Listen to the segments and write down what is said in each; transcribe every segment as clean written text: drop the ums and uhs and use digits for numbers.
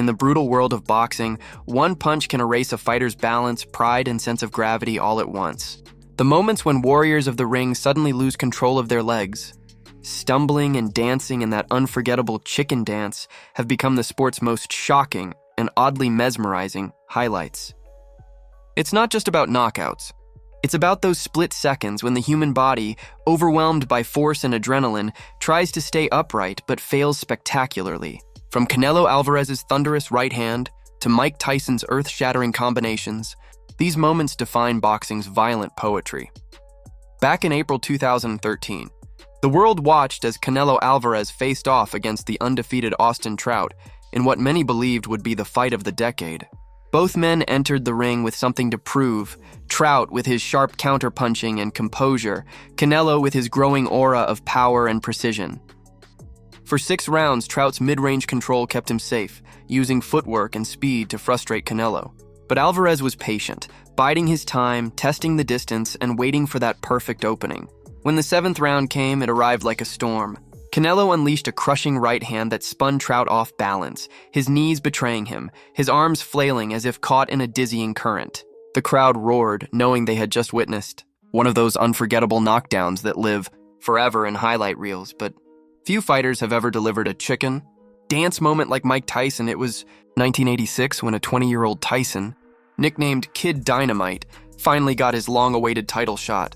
In the brutal world of boxing, one punch can erase a fighter's balance, pride, and sense of gravity all at once. The moments when warriors of the ring suddenly lose control of their legs, stumbling and dancing in that unforgettable chicken dance, have become the sport's most shocking and oddly mesmerizing highlights. It's not just about knockouts. It's about those split seconds when the human body, overwhelmed by force and adrenaline, tries to stay upright but fails spectacularly. From Canelo Alvarez's thunderous right hand to Mike Tyson's earth-shattering combinations, these moments define boxing's violent poetry. Back in April 2013, the world watched as Canelo Alvarez faced off against the undefeated Austin Trout in what many believed would be the fight of the decade. Both men entered the ring with something to prove, Trout with his sharp counterpunching and composure, Canelo with his growing aura of power and precision. For 6 rounds, Trout's mid-range control kept him safe, using footwork and speed to frustrate Canelo. But Alvarez was patient, biding his time, testing the distance, and waiting for that perfect opening. When the 7th round came, it arrived like a storm. Canelo unleashed a crushing right hand that spun Trout off balance, his knees betraying him, his arms flailing as if caught in a dizzying current. The crowd roared, knowing they had just witnessed one of those unforgettable knockdowns that live forever in highlight reels, but few fighters have ever delivered a chicken dance moment like Mike Tyson. It was 1986 when a 20-year-old Tyson, nicknamed Kid Dynamite, finally got his long-awaited title shot.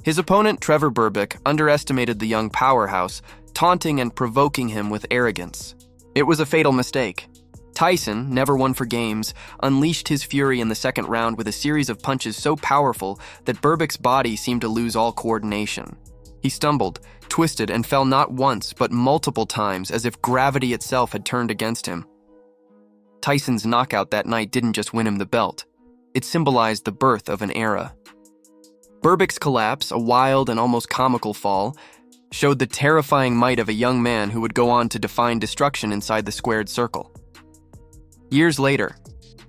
His opponent, Trevor Berbick, underestimated the young powerhouse, taunting and provoking him with arrogance. It was a fatal mistake. Tyson, never one for games, unleashed his fury in the 2nd round with a series of punches so powerful that Berbick's body seemed to lose all coordination. He stumbled, twisted, and fell not once but multiple times as if gravity itself had turned against him. Tyson's knockout that night didn't just win him the belt. It symbolized the birth of an era. Berbick's collapse, a wild and almost comical fall, showed the terrifying might of a young man who would go on to define destruction inside the squared circle. Years later,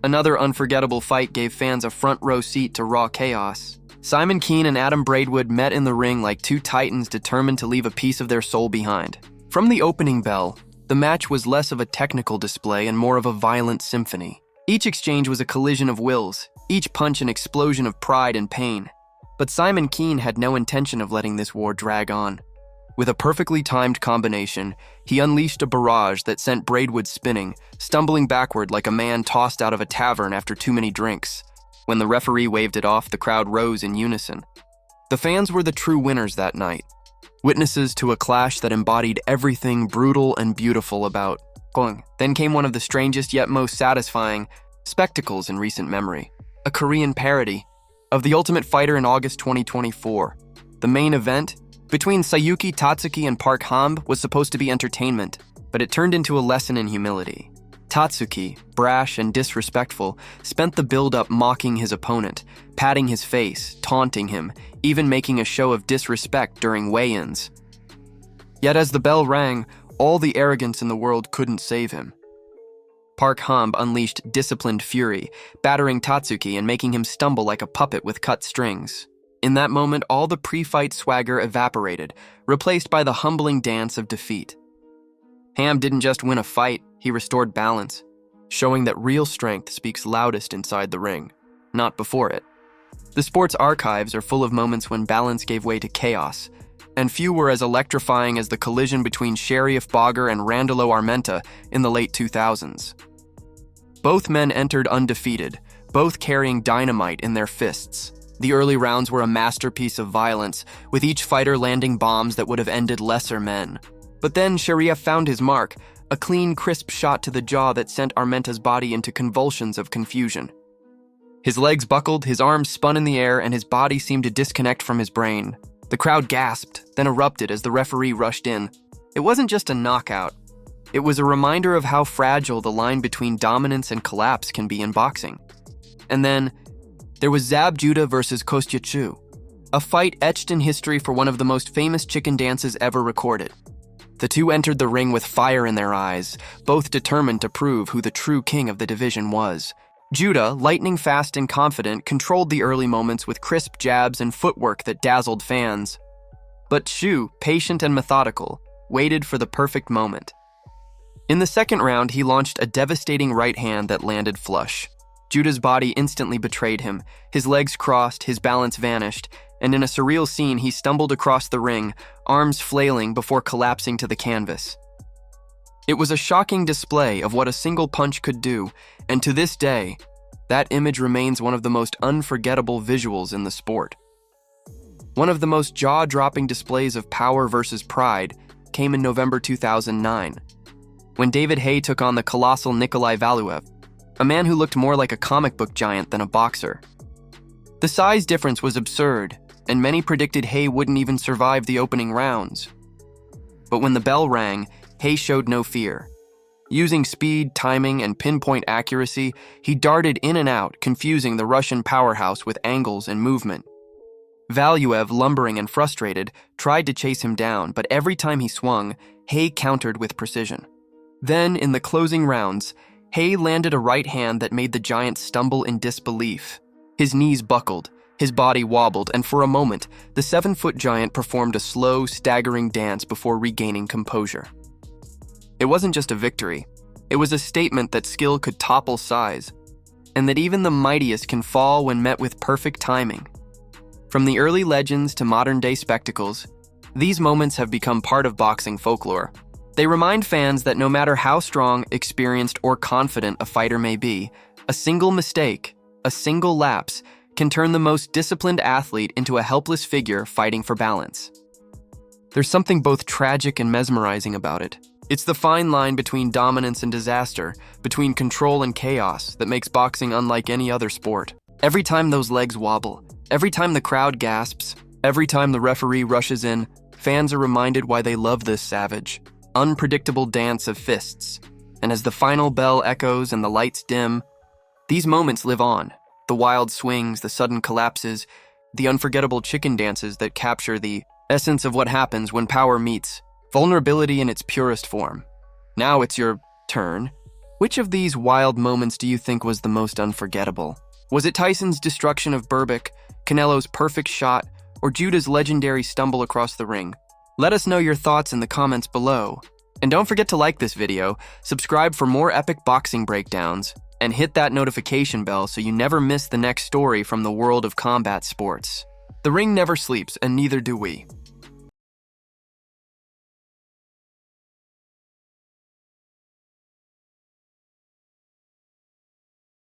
another unforgettable fight gave fans a front-row seat to raw chaos. Simon Keane and Adam Braidwood met in the ring like 2 titans determined to leave a piece of their soul behind. From the opening bell, the match was less of a technical display and more of a violent symphony. Each exchange was a collision of wills, each punch an explosion of pride and pain. But Simon Keane had no intention of letting this war drag on. With a perfectly timed combination, he unleashed a barrage that sent Braidwood spinning, stumbling backward like a man tossed out of a tavern after too many drinks. When the referee waved it off, the crowd rose in unison. The fans were the true winners that night, witnesses to a clash that embodied everything brutal and beautiful about boxing. Then came one of the strangest yet most satisfying spectacles in recent memory, a Korean parody of The Ultimate Fighter in August 2024. The main event, between Sayuki Tatsuki and Park Ham, was supposed to be entertainment, but it turned into a lesson in humility. Tatsuki, brash and disrespectful, spent the build-up mocking his opponent, patting his face, taunting him, even making a show of disrespect during weigh-ins. Yet as the bell rang, all the arrogance in the world couldn't save him. Park Ham unleashed disciplined fury, battering Tatsuki and making him stumble like a puppet with cut strings. In that moment, all the pre-fight swagger evaporated, replaced by the humbling dance of defeat. Ham didn't just win a fight, he restored balance, showing that real strength speaks loudest inside the ring, not before it. The sport's archives are full of moments when balance gave way to chaos, and few were as electrifying as the collision between Sheriff Bogger and Randolo Armenta in the late 2000s. Both men entered undefeated, both carrying dynamite in their fists. The early rounds were a masterpiece of violence, with each fighter landing bombs that would have ended lesser men. But then Sheriff found his mark, a clean, crisp shot to the jaw that sent Armenta's body into convulsions of confusion. His legs buckled, his arms spun in the air, and his body seemed to disconnect from his brain. The crowd gasped, then erupted as the referee rushed in. It wasn't just a knockout. It was a reminder of how fragile the line between dominance and collapse can be in boxing. And then, there was Zab Judah versus Kostya Tszyu, a fight etched in history for one of the most famous chicken dances ever recorded. The two entered the ring with fire in their eyes, both determined to prove who the true king of the division was. Judah, lightning fast and confident, controlled the early moments with crisp jabs and footwork that dazzled fans. But Tszyu, patient and methodical, waited for the perfect moment. In the second round, he launched a devastating right hand that landed flush. Judah's body instantly betrayed him. His legs crossed, his balance vanished, and in a surreal scene, he stumbled across the ring, arms flailing before collapsing to the canvas. It was a shocking display of what a single punch could do, and to this day, that image remains one of the most unforgettable visuals in the sport. One of the most jaw-dropping displays of power versus pride came in November 2009, when David Haye took on the colossal Nikolai Valuev, a man who looked more like a comic book giant than a boxer. The size difference was absurd, and many predicted Haye wouldn't even survive the opening rounds. But when the bell rang, Haye showed no fear. Using speed, timing, and pinpoint accuracy, he darted in and out, confusing the Russian powerhouse with angles and movement. Valuev, lumbering and frustrated, tried to chase him down, but every time he swung, Haye countered with precision. Then, in the closing rounds, Haye landed a right hand that made the giant stumble in disbelief. His knees buckled, his body wobbled, and for a moment, the 7-foot giant performed a slow, staggering dance before regaining composure. It wasn't just a victory. It was a statement that skill could topple size, and that even the mightiest can fall when met with perfect timing. From the early legends to modern-day spectacles, these moments have become part of boxing folklore. They remind fans that no matter how strong, experienced, or confident a fighter may be, a single mistake, a single lapse, can turn the most disciplined athlete into a helpless figure fighting for balance. There's something both tragic and mesmerizing about it. It's the fine line between dominance and disaster, between control and chaos, that makes boxing unlike any other sport. Every time those legs wobble, every time the crowd gasps, every time the referee rushes in, fans are reminded why they love this savage, unpredictable dance of fists. And as the final bell echoes and the lights dim, these moments live on. The wild swings, the sudden collapses, the unforgettable chicken dances that capture the essence of what happens when power meets vulnerability in its purest form. Now it's your turn. Which of these wild moments do you think was the most unforgettable? Was it Tyson's destruction of Berbick, Canelo's perfect shot, or Judah's legendary stumble across the ring? Let us know your thoughts in the comments below. And don't forget to like this video, subscribe for more epic boxing breakdowns, and hit that notification bell so you never miss the next story from the world of combat sports. The ring never sleeps, and neither do we.